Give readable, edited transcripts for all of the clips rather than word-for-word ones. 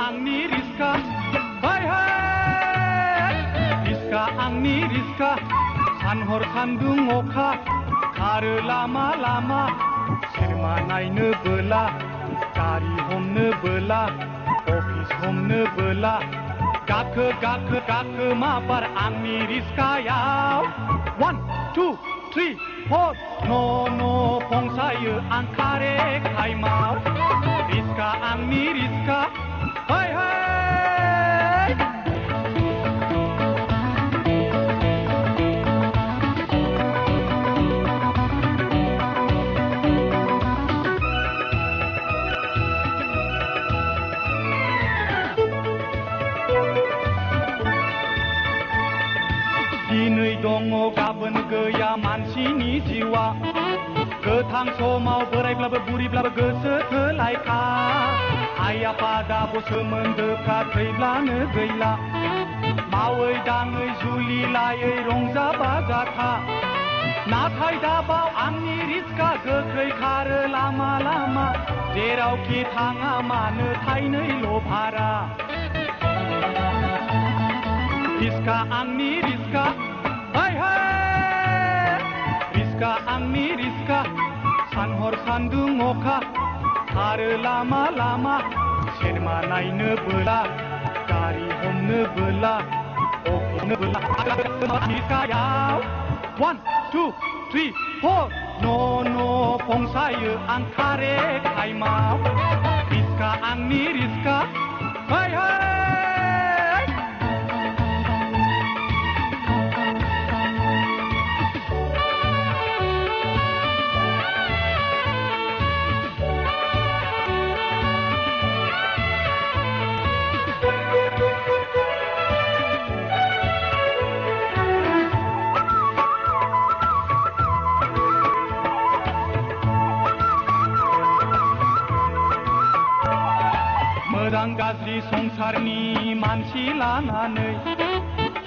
आंनि रिस्का हाय हाय रिस्का आंनि रिस्का सानहर सान्दुं अखा खारो लामा लामा सिनेमा नायनो बोला गारि हमनो बोला अफिस हमनो बोला गाखो गाखो गाखो माबार आंनि रिस्कायाव 1 2 3 4 न' फंसायो आं खारे टाइमाव रिस्का आंनि रिस्का हाय हाय दिनै दङ गाबोन गैया मानसिनि जिउआ गोथां समाव बोरायब्लाबो बुरिब्लाबो गोसो थोलायखा आइ आफा दाबो सोमोन्दोफ्रा थैब्लानो गैला मावै दाङै जुलि लायै रंजा बाजा था नाथाय दाबाव आंनि रिस्का गोख्रै खारो लामा लामा जेरावखि थाङा मानो थाइनैल' भारा रिस्का आंनि रिस्का हाय हाय रिस्का आंनि रिस्का सानहर सान्दुं अखा खारो लामा लामा सिनेमा नायनो बोला गारि हमनो बोला अफिसनो बोला रिस्कायाव 1 2 3 4 न' फंसायो आं खारे टाइमाव रिस्का आंनि रिस्का हाय हाय मोजां गाज्रि संसारनि मानसि लानानै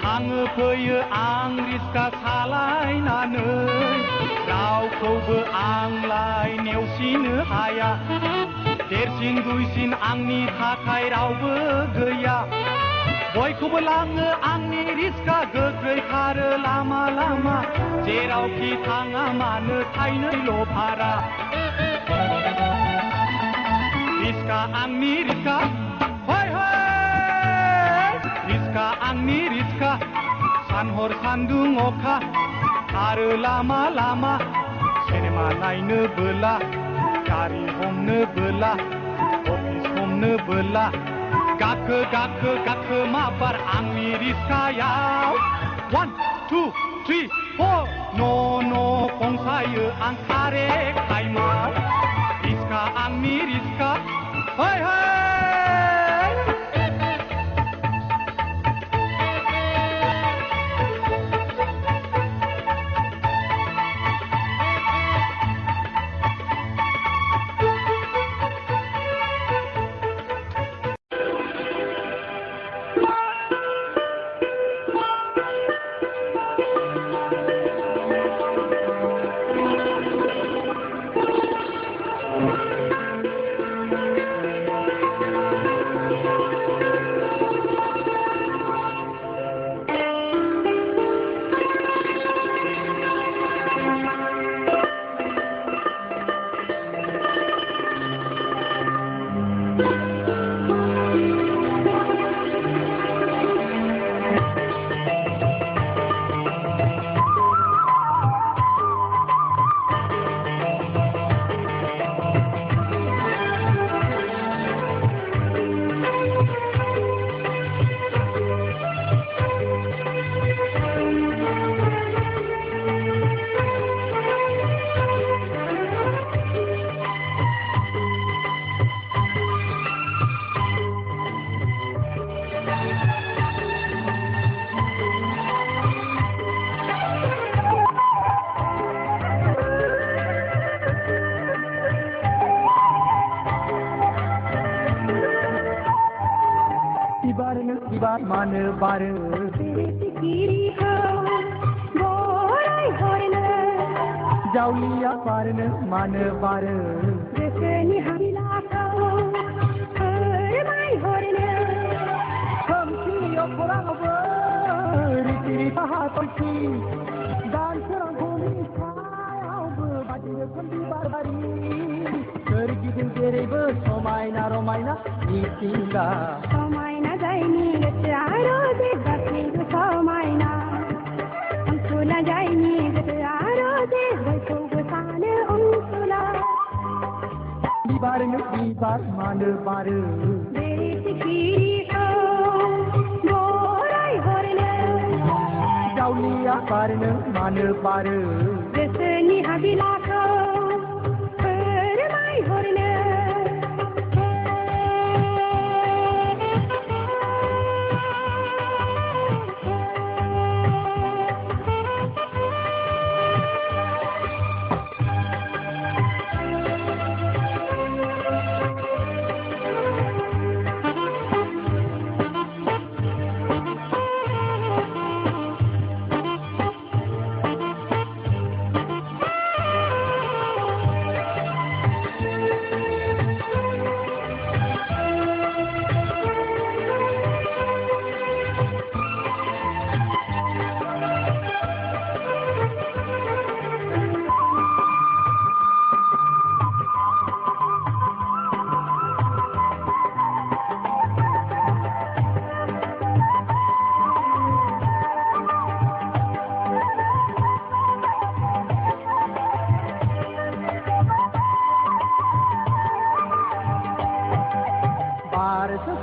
थाङो फैयो आं रिस्का सालायनानै रावखौबो आंलाय नेवसिनो हाया देरसिन दुइसिन आंनि थाखाय रावबो गैया बयखौबो लाङो आंनि रिस्का गोख्रै खारो लामा लामा जेरावखि थाङा मानो थाइनैल' भारा रिस्का आंनि रिस्का हाय हाय रिस्का आंनि रिस्का सानहर सान्दुं अखा खारो लामा लामा सिनेमा नायनो बोला गारि हमनो बोला अफिस हमनो बोला गाखो गाखो गाखो माबार आंनि रिस्कायाव 1 2 3 4 न' फंसायो आं खारे टाइमाव रिस्का आंनि रिस्का हाय हाय बार मानो बारो जावलिया बारनो मानो बारो गोसोनि हाबिलाखौ फोरमायहरनो हाथरखि दान सोरांखौनि सायावबो बायदि रोखोम बिबार बारि सोरगिदिं जेरैबो समायना रमायना मिथिंगा समायना जायनि गोसोआ रोजे गासैबो समायना अनसुला जायनि गोसोआ रोजे बयखौबो सानो अनसुला बिबारनो बिबार मानो बारो बेरे सिखिरिखौ बराय हरनो जावलिया बारनो मानो बारो गोसोनि हाबिलाखौ फोरमाय हरनो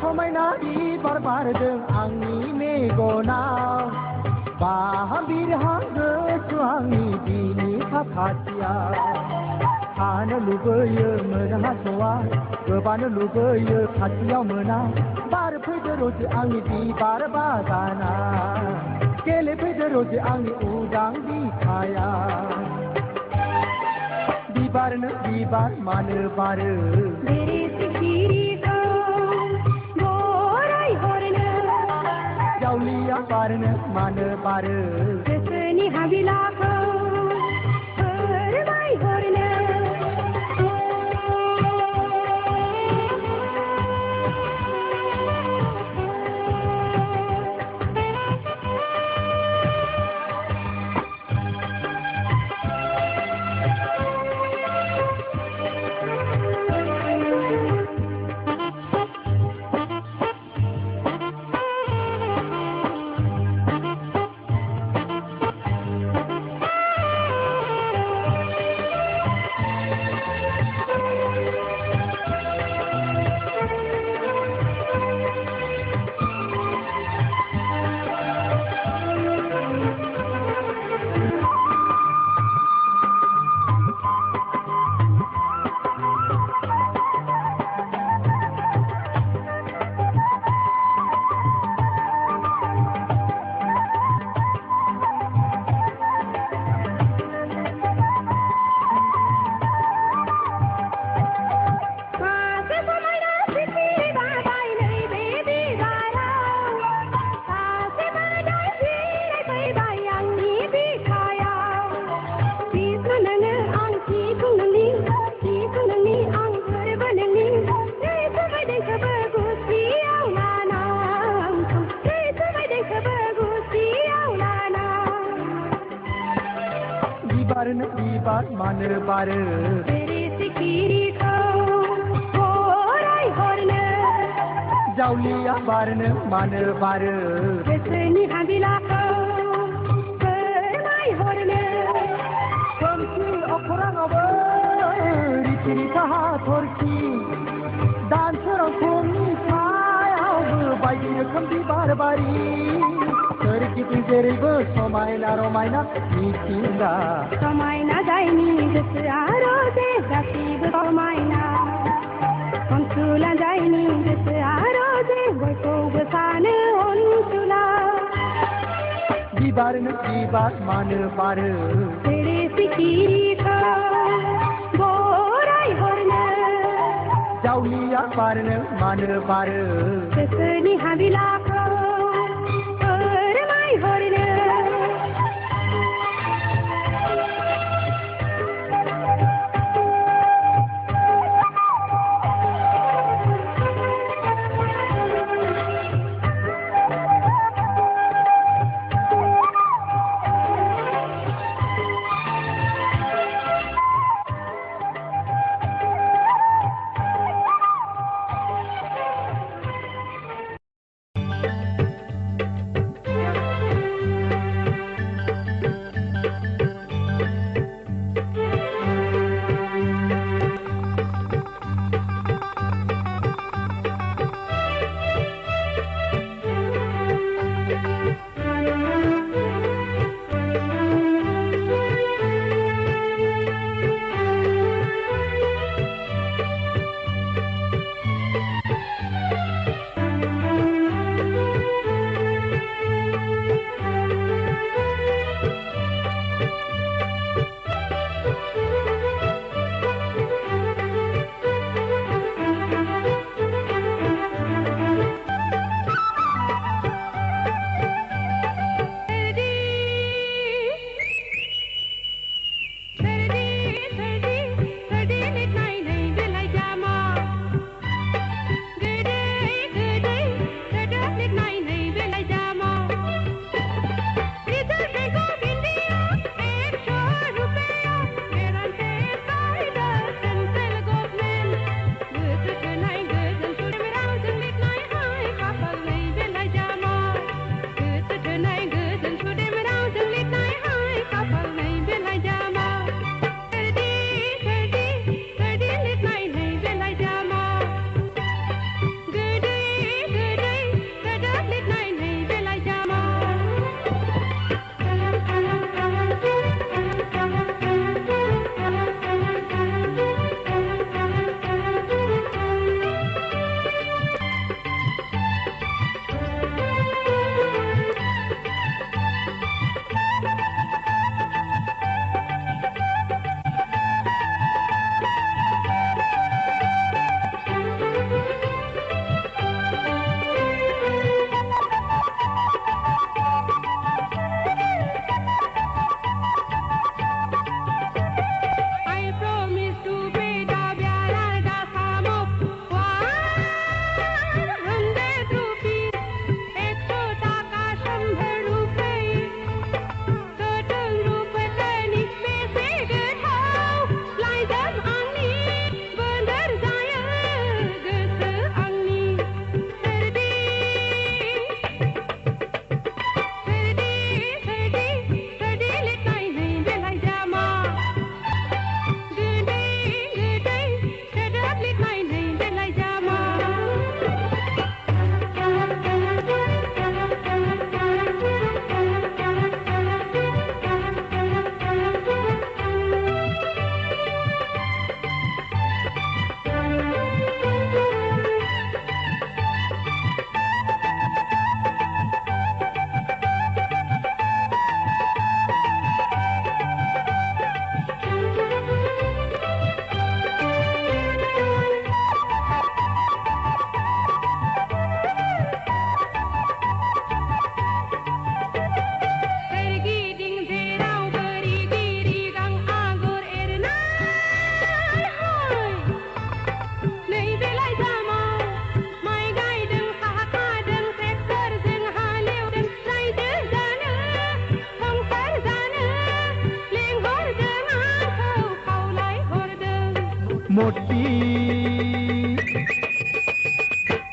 समायना बिबार बारदों आंनि मेगनाव बाहा बिरहा गोसो आंनि बिनि साखाथियाव थानो लुबैयो मोनहास'आ गोबानो लुबैयो खाथियाव मोना बार फैदो रोजे आंनि बिबार बागाना गेलेफैदो रोजे आंनि उदां बिखाया बिबारनो बिबार मानो बारो बेरे सिखिरिखौ जावलिया बारनो मानो बारो गोसोनि हाबिलाखौ फोरमाय हरनो बिबारनो बिबार मानो बारो बेरे सिखिरिखौ बराय हरनो जावलिया बारनो मानो बारो गोसोनि हाबिलाखौ फोरमाय हरनो खोमसि अखोराङावबो रिथि रिथा हाथरखि दान सोरांखौनि सायावबो बायदि रोखोम बिबार बारि सोरगिदिं जेरैबो समायना रमायना मिथिंगा समायना जायनि गोसोआ रोजे गासैबो समायना अनसुला जायनि गोसोआ रोजे बयखौबो सानो अनसुला बिबारनो बिबार मानो बारो बेरे सिखिरिखौ बराय हरनो जावलिया बारनो मानो बारो गोसोनि हाबिलाखौ फोरमाय हरनो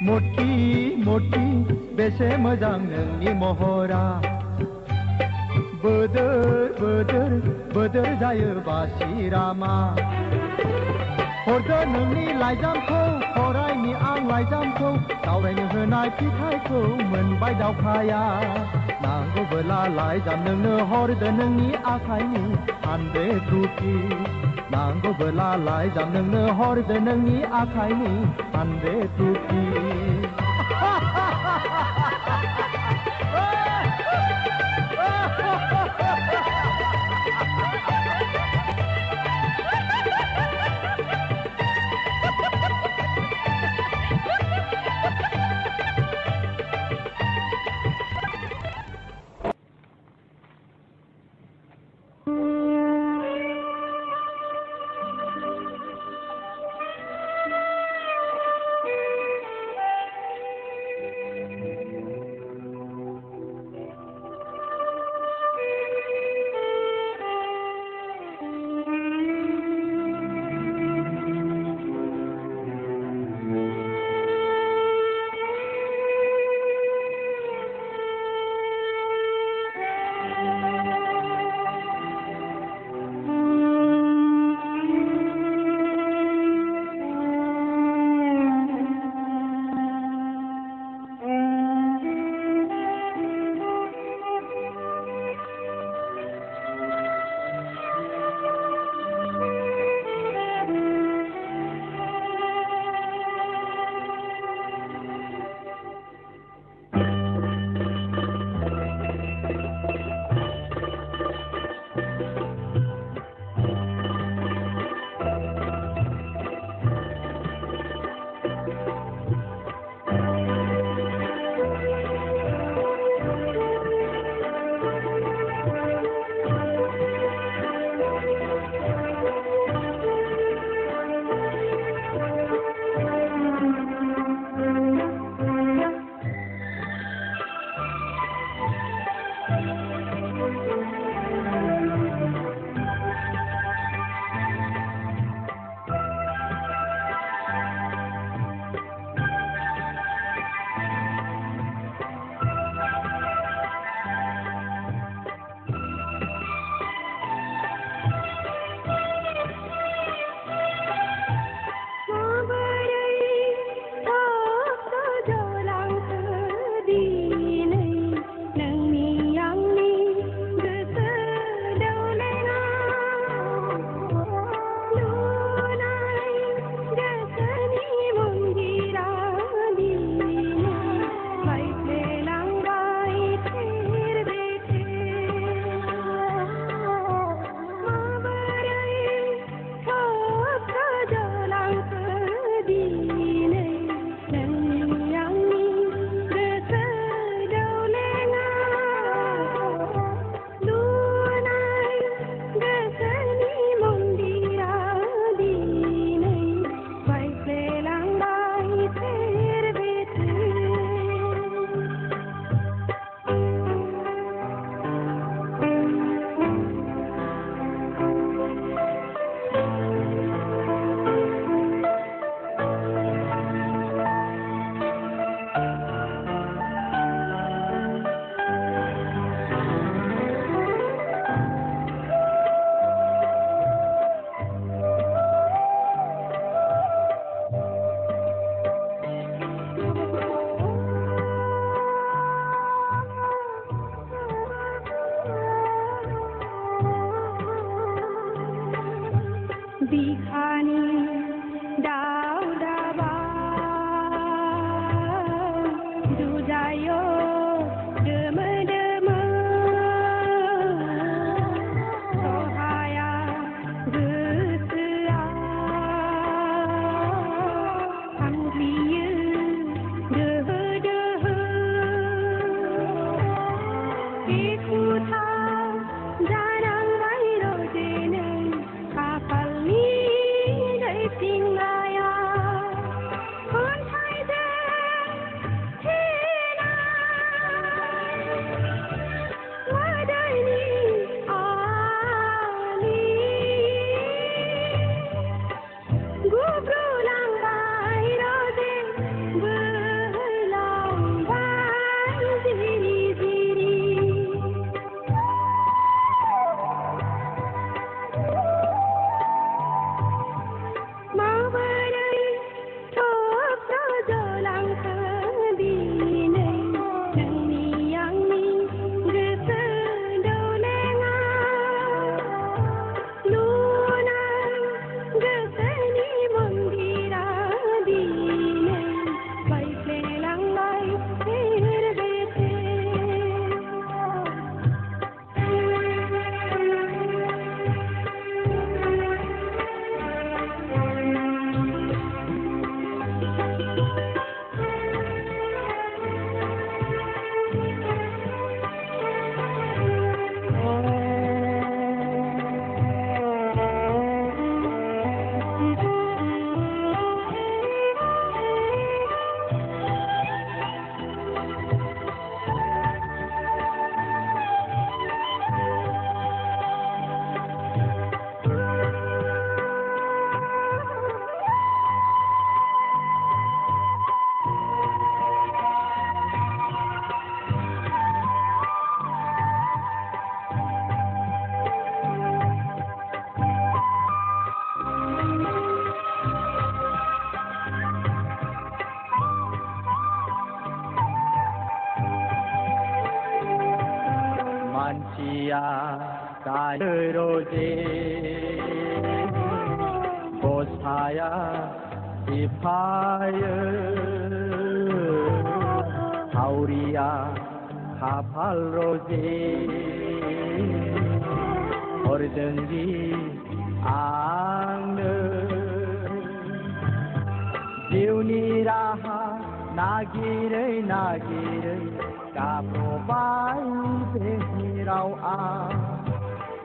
मोटी मोटी बेसे मोजां नोंनि महरा बोदोर बोदोर बोदोर जायो बासिरामा हरदो नोंनि लाइजामखौ फरायनि आं लाइजामखौ सावरायनो होनाय फिथाइखौ मोनबाय दावखाया नांगौबोला लाइजाम नोंनो हरदो नोंनि आखाइनि 100 रुपिस नांगौबोला लाइजाम नोंनो हरदो नोंनि आखाइनि 100 rupees Asia kaya roje Bosaya ipaya Hauria kapal roje Ordengi angna Jiwni raha nagirai nagirai Kaprobai behirau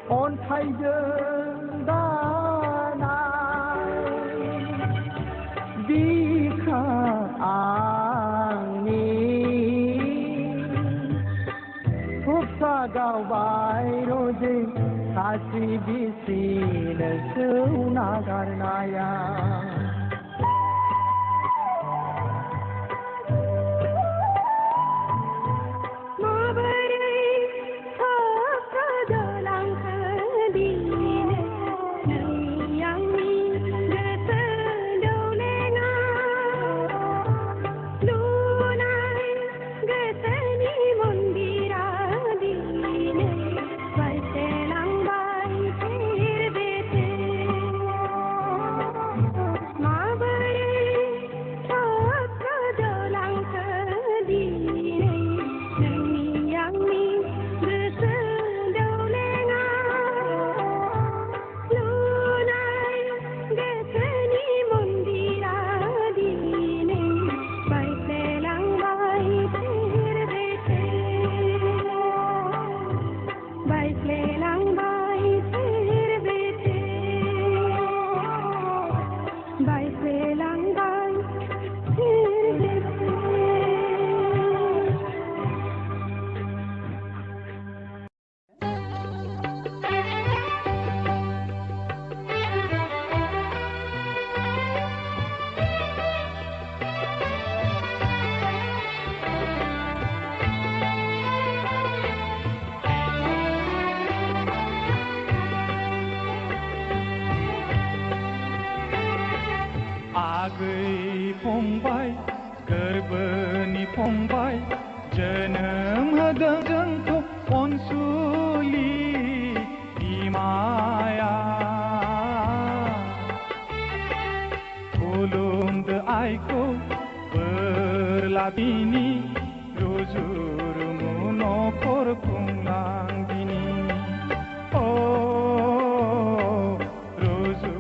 अन्थाइजों दानाय बिखा आंनि हुक्का गावबाय रोजे सासि बिसिनो सौना गारनाया आगै फंबाय गोरबोनि फंबाय जोनोम होदों जोंखौ अनसुलि बिमाया खुलुमदो आइखौ बोर लाबिनि रुजु रुमु न'खर खुंलांदिनि रुजु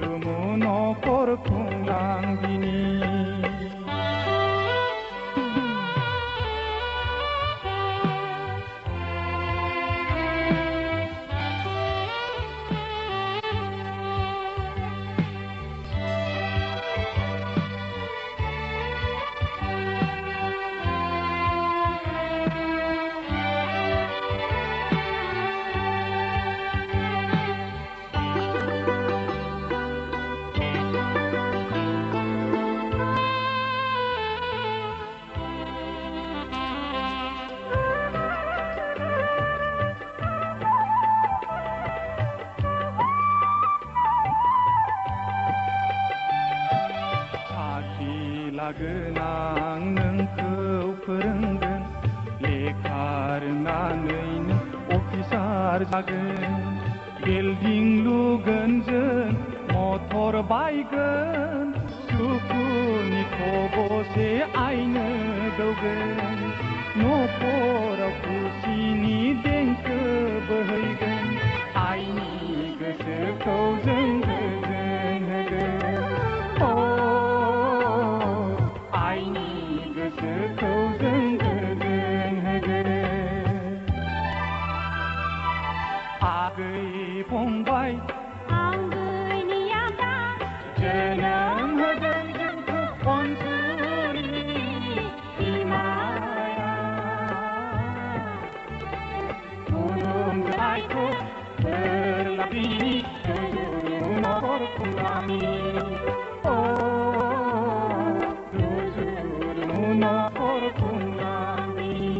रुमु न'खर खुंलांदिनि लागोनां नोंखौ फोरोंगोन लेखा रोंनानै नों अफिसार जागोन बिल्डिं लुगोन जों मटर बायगोन सुखुनि खबसे आइनो दौगोन न'खराव खुसिनि देंखो बोहैगोन आइनि गोसोखौ जों गोजोन होगोन गोसोखौ जों गोजोन होगोन आगै फंबाय आंगैनि आदा जोनोम होदों जोंखौ अनसुलि बिमाया खुलुमदो आइखौ बोर लाबिनि रुजु न'खर खुंलांदिनि न'खर खुंलांदिनि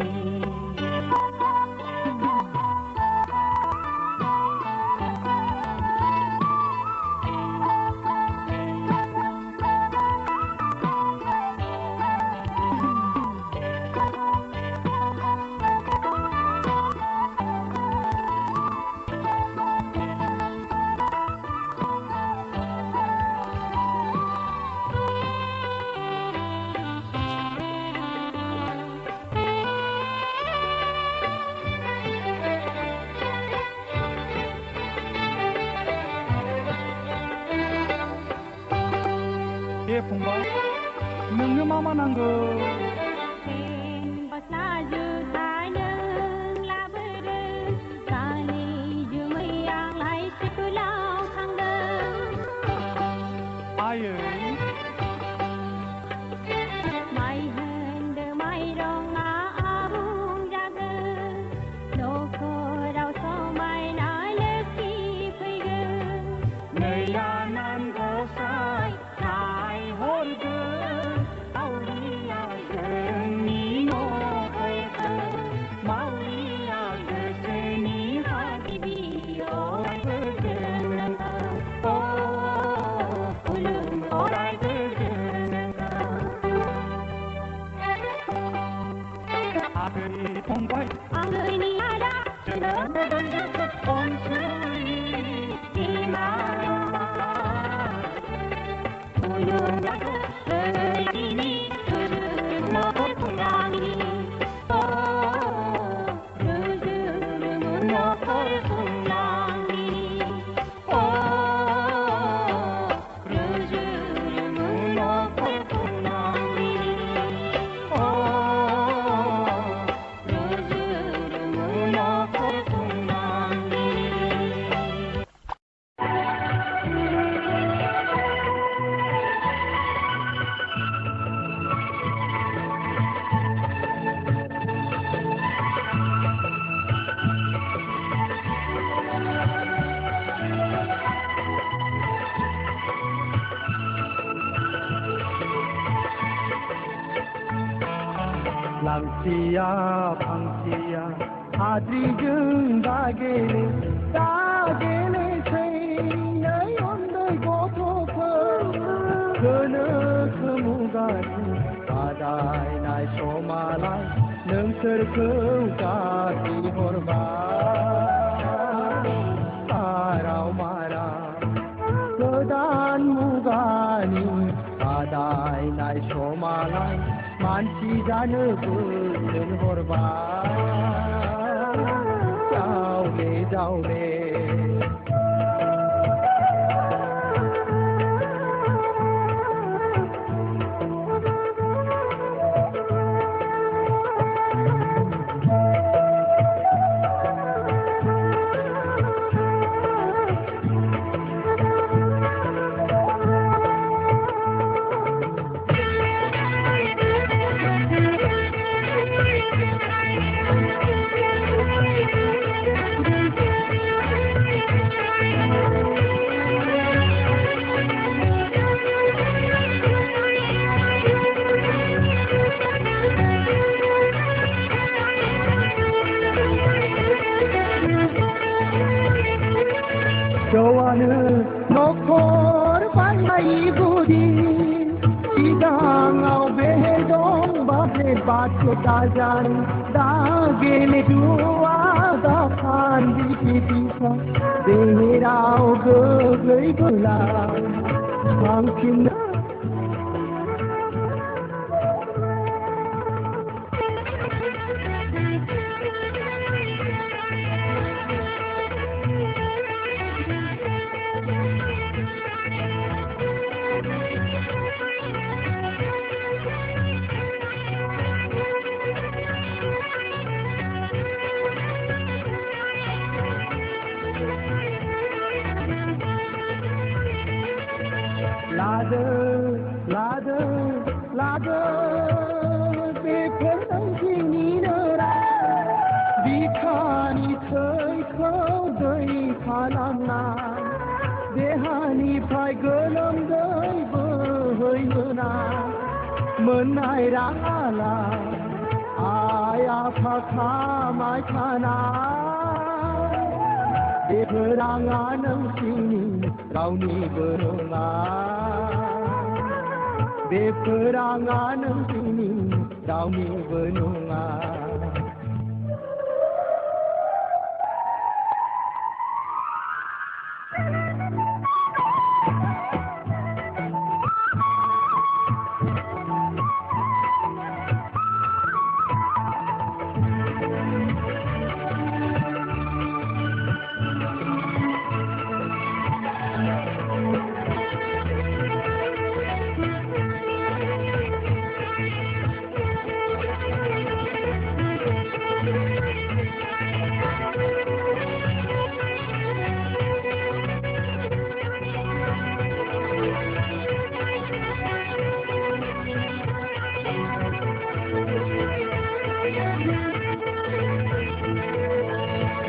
아들이 동발 엉근이 하다 저녁에 던져서 온수이 이마야 조용하고 의인이 그를 먹을 풍랑이 그들은 먹을 풍랑이 그들은 먹을 풍랑이 그들은 먹을 풍랑이 랑치야 방치야 아들이증 다게네 생나이 온들 고토퍼 그는 그무가니 바다이 나이 소말라이 능슬 그우가기 호르바 아라우마라 그단 무가니 바다이 나이 소말라이 만치 자느 불는 호르바 자오네 자오네 저와는 노코르 발라이 부디 시장아오 베동 바세 바체 다잔 다게네 두아다 판디 피피사 데라오 그글이 글라 방킨 라드 베퍼당기니너라 비카니 터이커더이 파남나 대하니 파이걸럼더이 버허이느나 먼나이랑알라 아야 파카마이카나 베퍼랑아는 시니 라우니 버릉아 베프랑아는 시니 라우니 버릉아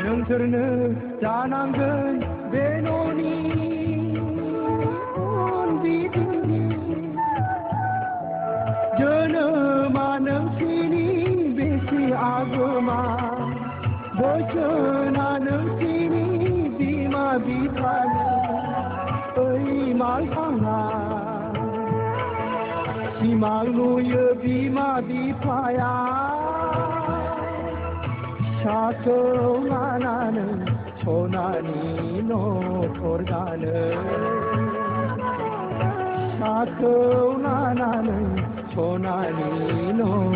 능설는 자난근 베노니 온비드니 저놈아 능신이 베시 아그마 보셔나 능신이 비마 비파니 어이 말상아 시망노여 비마 비파야 샤크나 나는 소나니 노포르가는 샤크나 나는 소나니 노